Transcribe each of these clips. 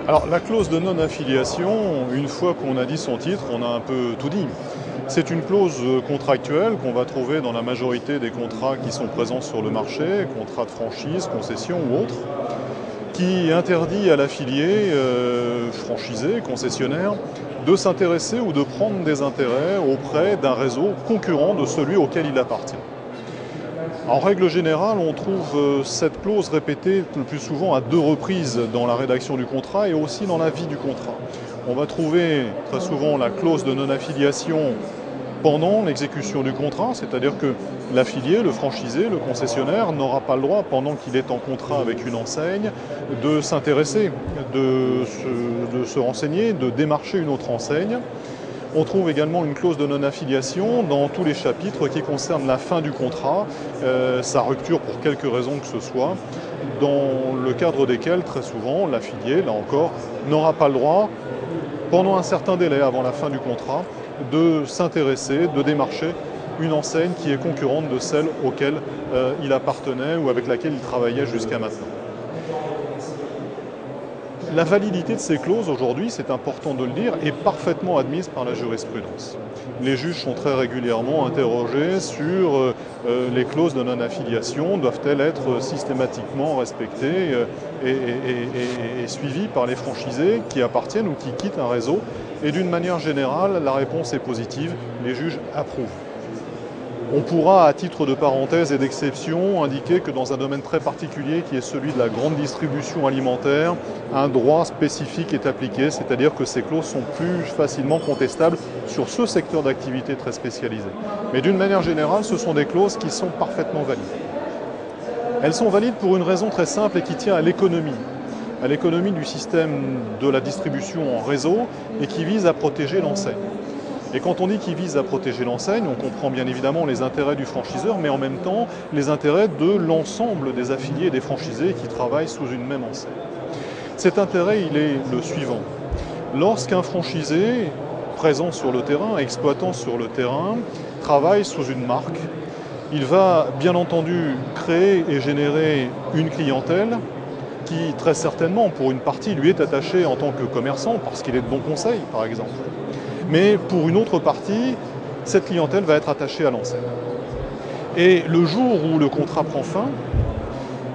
Alors la clause de non-affiliation, une fois qu'on a dit son titre, on a un peu tout dit. C'est une clause contractuelle qu'on va trouver dans la majorité des contrats qui sont présents sur le marché, contrats de franchise, concession ou autres, qui interdit à l'affilié, franchisé, concessionnaire, de s'intéresser ou de prendre des intérêts auprès d'un réseau concurrent de celui auquel il appartient. En règle générale, on trouve cette clause répétée le plus souvent à 2 reprises dans la rédaction du contrat et aussi dans la vie du contrat. On va trouver très souvent la clause de non-affiliation pendant l'exécution du contrat, c'est-à-dire que l'affilié, le franchisé, le concessionnaire n'aura pas le droit, pendant qu'il est en contrat avec une enseigne, de s'intéresser, de se renseigner, de démarcher une autre enseigne. On trouve également une clause de non-affiliation dans tous les chapitres qui concernent la fin du contrat, sa rupture pour quelque raison que ce soit, dans le cadre desquels, très souvent, l'affilié, là encore, n'aura pas le droit, pendant un certain délai avant la fin du contrat, de s'intéresser, de démarcher une enseigne qui est concurrente de celle auquel il appartenait ou avec laquelle il travaillait jusqu'à maintenant. La validité de ces clauses aujourd'hui, c'est important de le dire, est parfaitement admise par la jurisprudence. Les juges sont très régulièrement interrogés sur les clauses de non-affiliation, doivent-elles être systématiquement respectées et suivies par les franchisés qui appartiennent ou qui quittent un réseau. Et d'une manière générale, la réponse est positive, les juges approuvent. On pourra, à titre de parenthèse et d'exception, indiquer que dans un domaine très particulier qui est celui de la grande distribution alimentaire, un droit spécifique est appliqué, c'est-à-dire que ces clauses sont plus facilement contestables sur ce secteur d'activité très spécialisé. Mais d'une manière générale, ce sont des clauses qui sont parfaitement valides. Elles sont valides pour une raison très simple et qui tient à l'économie du système de la distribution en réseau et qui vise à protéger l'enseigne. Et quand on dit qu'il vise à protéger l'enseigne, on comprend bien évidemment les intérêts du franchiseur, mais en même temps les intérêts de l'ensemble des affiliés et des franchisés qui travaillent sous une même enseigne. Cet intérêt, il est le suivant. Lorsqu'un franchisé, présent sur le terrain, exploitant sur le terrain, travaille sous une marque, il va bien entendu créer et générer une clientèle qui, très certainement, pour une partie, lui est attachée en tant que commerçant, parce qu'il est de bon conseil, par exemple. Mais pour une autre partie, cette clientèle va être attachée à l'enseigne. Et le jour où le contrat prend fin,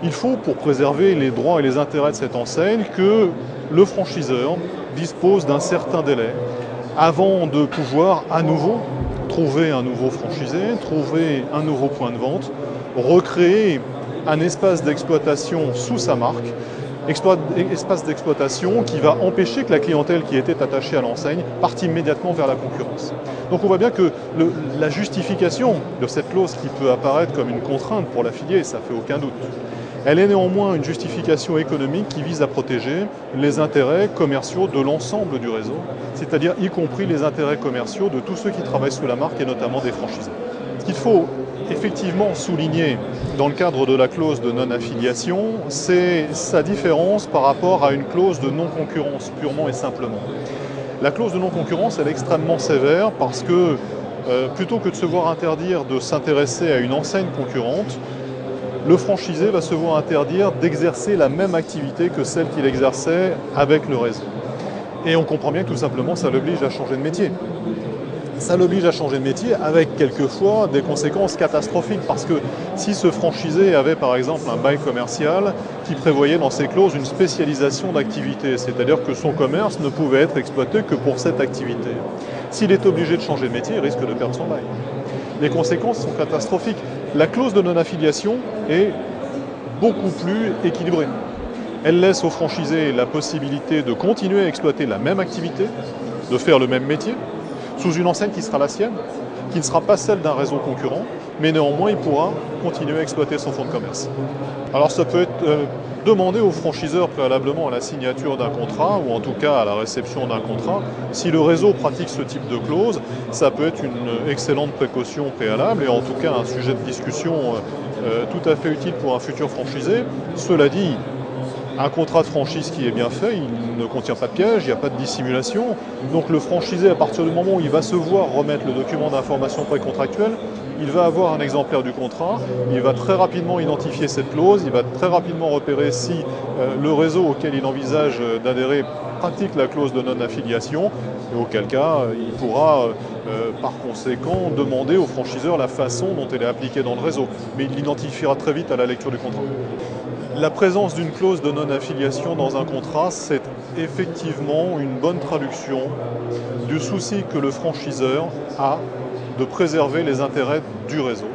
il faut, pour préserver les droits et les intérêts de cette enseigne, que le franchiseur dispose d'un certain délai avant de pouvoir à nouveau trouver un nouveau franchisé, trouver un nouveau point de vente, recréer un espace d'exploitation sous sa marque, espace d'exploitation qui va empêcher que la clientèle qui était attachée à l'enseigne parte immédiatement vers la concurrence. Donc on voit bien que la justification de cette clause qui peut apparaître comme une contrainte pour l'affilié, ça fait aucun doute, elle est néanmoins une justification économique qui vise à protéger les intérêts commerciaux de l'ensemble du réseau, c'est-à-dire y compris les intérêts commerciaux de tous ceux qui travaillent sous la marque et notamment des franchisés. Ce qu'il faut effectivement souligner dans le cadre de la clause de non-affiliation, c'est sa différence par rapport à une clause de non-concurrence, purement et simplement. La clause de non-concurrence, elle est extrêmement sévère parce que plutôt que de se voir interdire de s'intéresser à une enseigne concurrente, le franchisé va se voir interdire d'exercer la même activité que celle qu'il exerçait avec le réseau. Et on comprend bien que tout simplement, ça l'oblige à changer de métier. Ça l'oblige à changer de métier avec quelquefois des conséquences catastrophiques parce que si ce franchisé avait par exemple un bail commercial qui prévoyait dans ses clauses une spécialisation d'activité, c'est-à-dire que son commerce ne pouvait être exploité que pour cette activité. S'il est obligé de changer de métier, il risque de perdre son bail. Les conséquences sont catastrophiques. La clause de non-affiliation est beaucoup plus équilibrée. Elle laisse au franchisé la possibilité de continuer à exploiter la même activité, de faire le même métier, sous une enseigne qui sera la sienne, qui ne sera pas celle d'un réseau concurrent, mais néanmoins il pourra continuer à exploiter son fonds de commerce. Alors ça peut être demandé au franchiseur préalablement à la signature d'un contrat, ou en tout cas à la réception d'un contrat. Si le réseau pratique ce type de clause, ça peut être une excellente précaution préalable, et en tout cas un sujet de discussion tout à fait utile pour un futur franchisé. Cela dit, Un contrat de franchise qui est bien fait, il ne contient pas de piège, il n'y a pas de dissimulation. Donc le franchisé, à partir du moment où il va se voir remettre le document d'information précontractuelle, il va avoir un exemplaire du contrat, il va très rapidement identifier cette clause, il va très rapidement repérer si le réseau auquel il envisage d'adhérer pratique la clause de non-affiliation, et auquel cas il pourra par conséquent demander au franchiseur la façon dont elle est appliquée dans le réseau. Mais il l'identifiera très vite à la lecture du contrat. La présence d'une clause de non-affiliation dans un contrat, c'est effectivement une bonne traduction du souci que le franchiseur a de préserver les intérêts du réseau,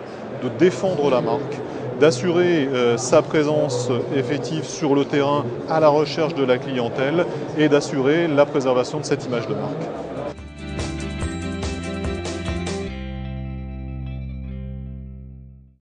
de défendre la marque, d'assurer sa présence effective sur le terrain à la recherche de la clientèle et d'assurer la préservation de cette image de marque.